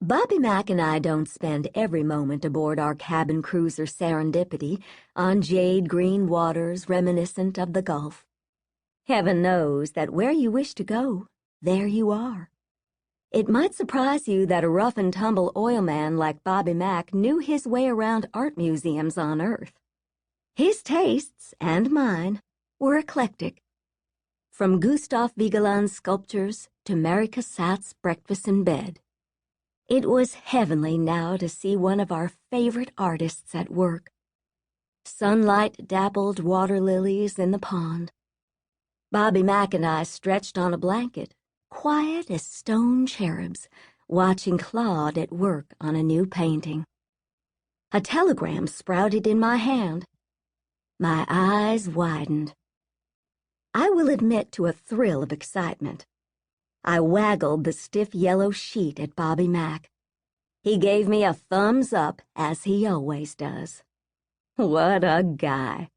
Bobby Mack and I don't spend every moment aboard our cabin cruiser Serendipity on jade green waters reminiscent of the Gulf. Heaven knows that where you wish to go, there you are. It might surprise you that a rough-and-tumble oilman like Bobby Mack knew his way around art museums on Earth. His tastes, and mine, were eclectic. From Gustave Vigeland's sculptures to Mary Cassatt's breakfast in bed. It was heavenly now to see one of our favorite artists at work. Sunlight dappled water lilies in the pond. Bobby Mack and I stretched on a blanket, quiet as stone cherubs, watching Claude at work on a new painting. A telegram sprouted in my hand. My eyes widened. I will admit to a thrill of excitement. I waggled the stiff yellow sheet at Bobby Mack. He gave me a thumbs up, as he always does. What a guy.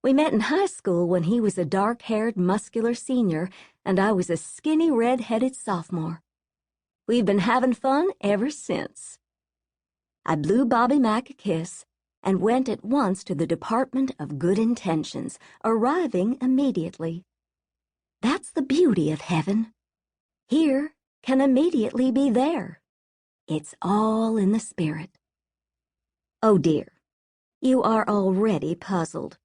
We met in high school when he was a dark-haired, muscular senior, and I was a skinny, red-headed sophomore. We've been having fun ever since. I blew Bobby Mack a kiss and went at once to the Department of Good Intentions, arriving immediately. That's the beauty of heaven. Here can immediately be there. It's all in the spirit. Oh dear, you are already puzzled.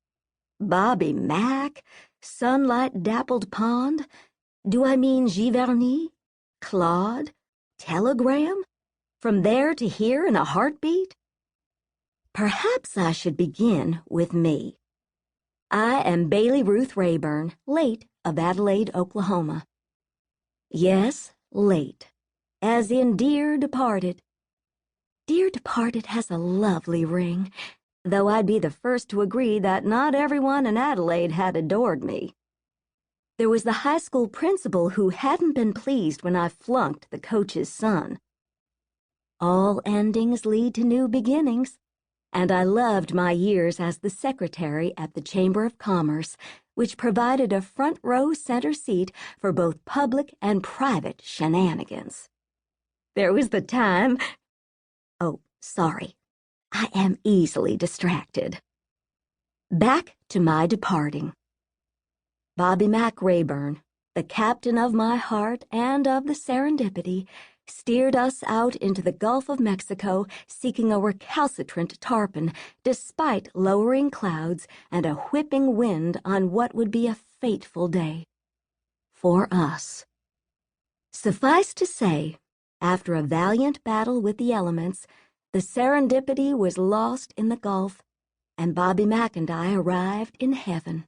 Bobby Mack, sunlight-dappled pond? Do I mean Giverny? Claude? Telegram? From there to here in a heartbeat? Perhaps I should begin with me. I am Bailey Ruth Raeburn, late of Adelaide, Oklahoma. Yes, late, as in dear departed. Dear departed has a lovely ring, though I'd be the first to agree that not everyone in Adelaide had adored me. There was the high school principal who hadn't been pleased when I flunked the coach's son. All endings lead to new beginnings, and I loved my years as the secretary at the Chamber of Commerce, which provided a front-row center seat for both public and private shenanigans. There was the time... Oh, sorry. I am easily distracted. Back to my departing. Bobby Mack Raeburn, the captain of my heart and of the Serendipity, steered us out into the Gulf of Mexico seeking a recalcitrant tarpon despite lowering clouds and a whipping wind on what would be a fateful day. For us. Suffice to say, after a valiant battle with the elements, the Serendipity was lost in the Gulf, and Bobby Mack and I arrived in heaven.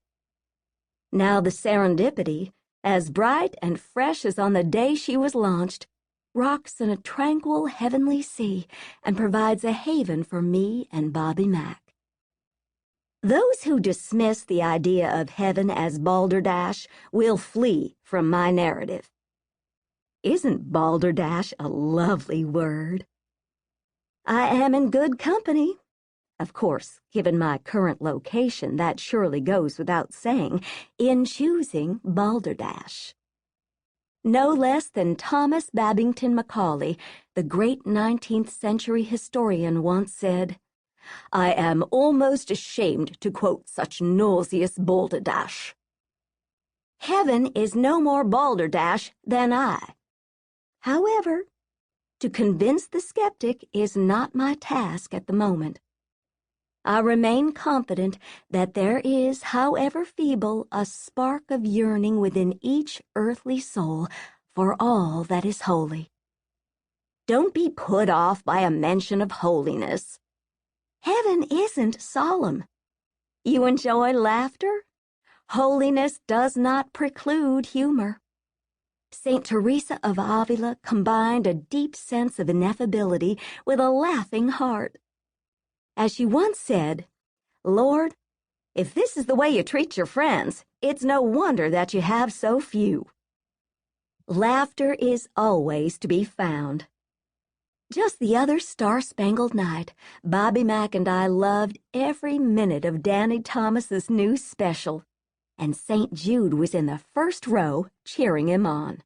Now the Serendipity, as bright and fresh as on the day she was launched, rocks in a tranquil heavenly sea and provides a haven for me and Bobby Mack. Those who dismiss the idea of heaven as balderdash will flee from my narrative. Isn't balderdash a lovely word? I am in good company. Of course, given my current location, that surely goes without saying, in choosing balderdash. No less than Thomas Babington Macaulay, the great 19th century historian, once said, "I am almost ashamed to quote such nauseous balderdash." Heaven is no more balderdash than I. However, to convince the skeptic is not my task at the moment. I remain confident that there is, however feeble, a spark of yearning within each earthly soul for all that is holy. Don't be put off by a mention of holiness. Heaven isn't solemn. You enjoy laughter? Holiness does not preclude humor. St. Teresa of Avila combined a deep sense of ineffability with a laughing heart. As she once said, "Lord, if this is the way you treat your friends, it's no wonder that you have so few." Laughter is always to be found. Just the other star-spangled night, Bobby Mack and I loved every minute of Danny Thomas's new special, and St. Jude was in the first row cheering him on.